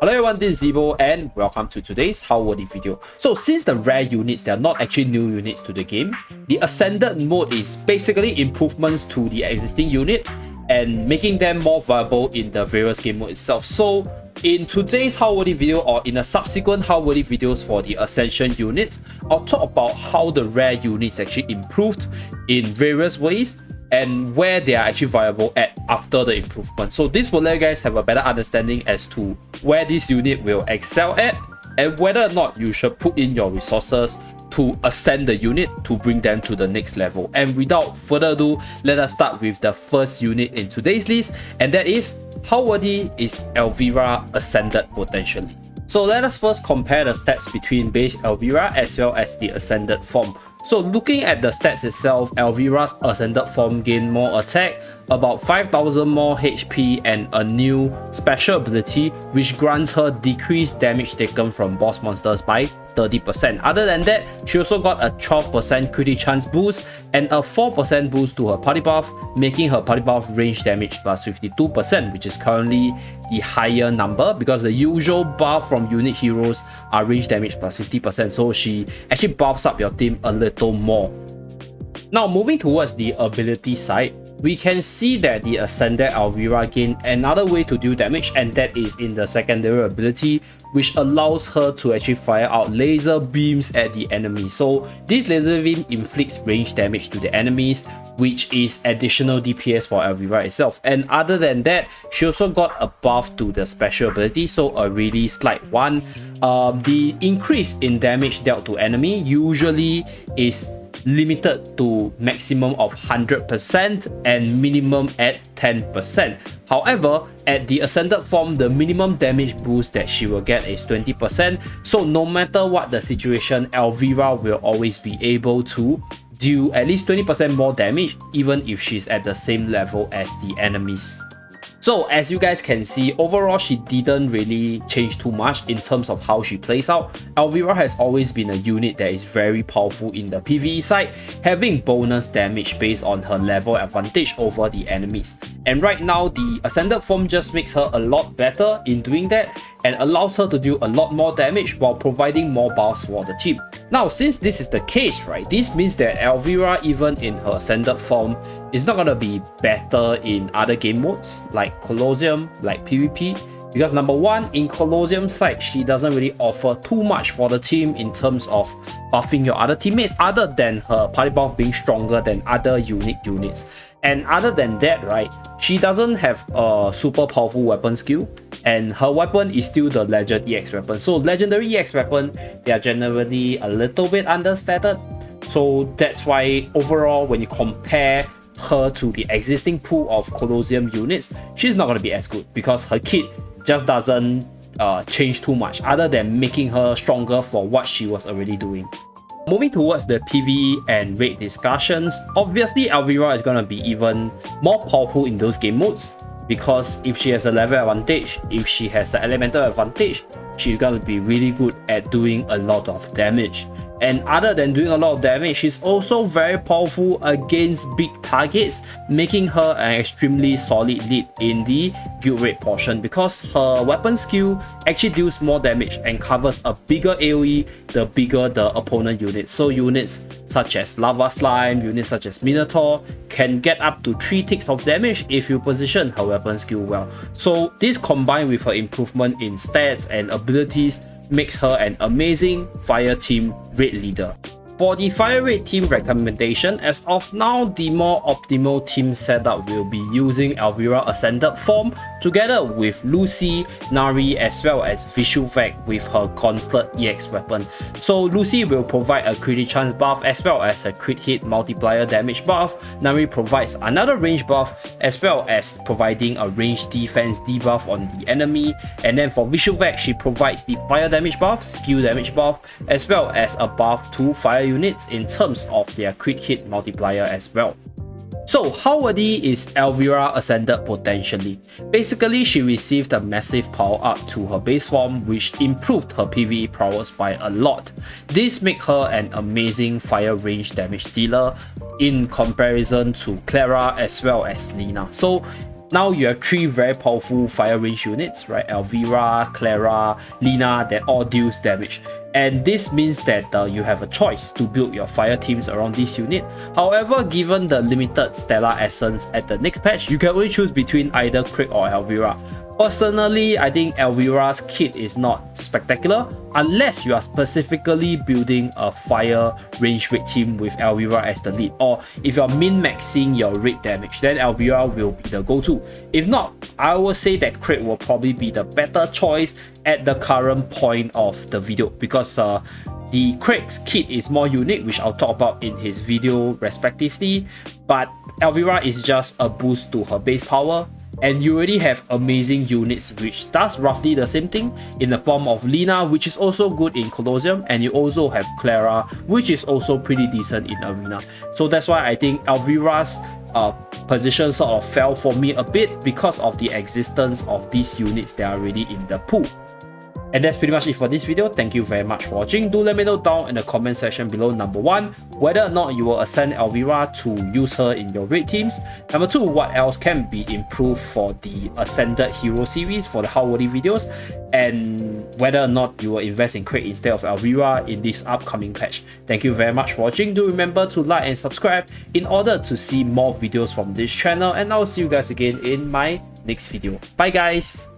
Hello everyone, this is Zibo and welcome to today's How Worthy video. So since the rare units, they are not actually new units to the game, the Ascended mode is basically improvements to the existing unit and making them more viable in the various game mode itself. So in today's How Worthy video or in a subsequent How Worthy videos for the Ascension units, I'll talk about how the rare units actually improved in various ways and where they are actually viable at after the improvement. So this will let you guys have a better understanding as to where this unit will excel at and whether or not you should put in your resources to ascend the unit to bring them to the next level. And without further ado, let us start with the first unit in today's list, and that is how worthy is Elvira Ascended Potentially. So let us first compare the stats between base Elvira as well as the Ascended form. So looking at the stats itself, Elvira's Ascended form gained more attack, about 5000 more HP and a new special ability which grants her decreased damage taken from boss monsters by 30%. Other than that, she also got a 12% crit chance boost and a 4% boost to her party buff, making her party buff range damage plus 52%, which is currently the higher number because the usual buff from unit heroes are range damage plus 50%, so she actually buffs up your team a little more. Now moving towards the ability side, we can see that the Ascended Elvira gained another way to deal damage, and that is in the secondary ability, which allows her to actually fire out laser beams at the enemy. So this laser beam inflicts range damage to the enemies, which is additional DPS for Elvira itself. And other than that, she also got a buff to the special ability, so a really slight one. The increase in damage dealt to enemy usually is limited to maximum of 100% and minimum at 10%. However, at the Ascended form, the minimum damage boost that she will get is 20%. So no matter what the situation, Elvira will always be able to deal at least 20% more damage even if she's at the same level as the enemies. So as you guys can see, overall she didn't really change too much in terms of how she plays out. Elvira has always been a unit that is very powerful in the PvE side, having bonus damage based on her level advantage over the enemies. And right now, the Ascended form just makes her a lot better in doing that and allows her to do a lot more damage while providing more buffs for the team. Now, since this is the case, right, this means that Elvira, even in her Ascended form, is not gonna be better in other game modes like Colosseum, like PvP, because number one, in Colosseum side, she doesn't really offer too much for the team in terms of buffing your other teammates other than her party buff being stronger than other unique units. And other than that, right, she doesn't have a super powerful weapon skill, and her weapon is still the Legend EX weapon. So Legendary EX weapon, they are generally a little bit understated. So that's why overall, when you compare her to the existing pool of Colosseum units, she's not going to be as good because her kit just doesn't change too much other than making her stronger for what she was already doing. Moving towards the PvE and raid discussions, obviously Elvira is going to be even more powerful in those game modes because if she has a level advantage, if she has an elemental advantage, she's going to be really good at doing a lot of damage. And other than doing a lot of damage, she's also very powerful against big targets, making her an extremely solid lead in the guild raid portion because her weapon skill actually deals more damage and covers a bigger AoE the bigger the opponent unit. So units such as Lava Slime, units such as Minotaur can get up to 3 ticks of damage if you position her weapon skill well. So this combined with her improvement in stats and abilities makes her an amazing fire team raid leader. For the fire raid team recommendation, as of now, the more optimal team setup will be using Elvira Ascended form together with Lucy, Nari, as well as Visuvac with her Gauntlet EX weapon. So Lucy will provide a crit chance buff as well as a crit hit multiplier damage buff. Nari provides another range buff as well as providing a range defense debuff on the enemy. And then for Visuvac, she provides the fire damage buff, skill damage buff, as well as a buff to fire units in terms of their crit hit multiplier as well. So how worthy is Elvira Ascended Potentially? Basically, she received a massive power up to her base form which improved her PvE prowess by a lot. This makes her an amazing fire range damage dealer in comparison to Clara as well as Lina. So Now you have 3 very powerful fire range units, right? Elvira, Clara, Lina, that all deals damage. And this means that you have a choice to build your fire teams around this unit. However, given the limited Stellar Essence at the next patch, you can only choose between either Craig or Elvira. Personally, I think Elvira's kit is not spectacular unless you are specifically building a fire range raid team with Elvira as the lead, or if you're min-maxing your raid damage, then Elvira will be the go-to. If not, I will say that Craig will probably be the better choice at the current point of the video, because the Craig's kit is more unique, which I'll talk about in his video respectively, but Elvira is just a boost to her base power. And you already have amazing units which does roughly the same thing in the form of Lina, which is also good in Colosseum, and you also have Clara, which is also pretty decent in Arena. So that's why I think Elvira's position sort of fell for me a bit because of the existence of these units that are already in the pool. And that's pretty much it for this video. Thank you very much for watching. Do let me know down in the comment section below, number 1, whether or not you will ascend Elvira to use her in your raid teams. Number 2, what else can be improved for the Ascended Hero series for the How Worthy videos, and whether or not you will invest in Craig instead of Elvira in this upcoming patch. Thank you very much for watching. Do remember to like and subscribe in order to see more videos from this channel, and I'll see you guys again in my next video. Bye guys!